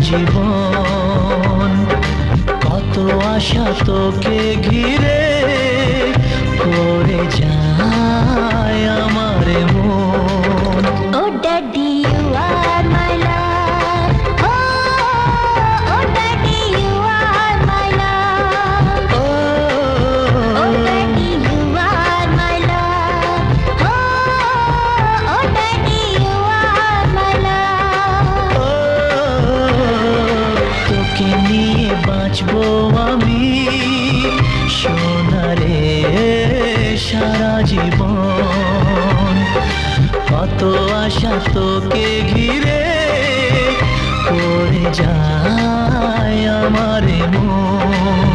জীবন। কত আশা তোকে ঘিরে করে যায় আমার মন। ও daddy you are my love, ও daddy you are my love, ও daddy you are my love, ও daddy you are my love. তোকে নিয়ে বাঁচবো আমি সোনারে সারা জীবন। কত আশা তোকে ঘিরে করে যায় আমার মন।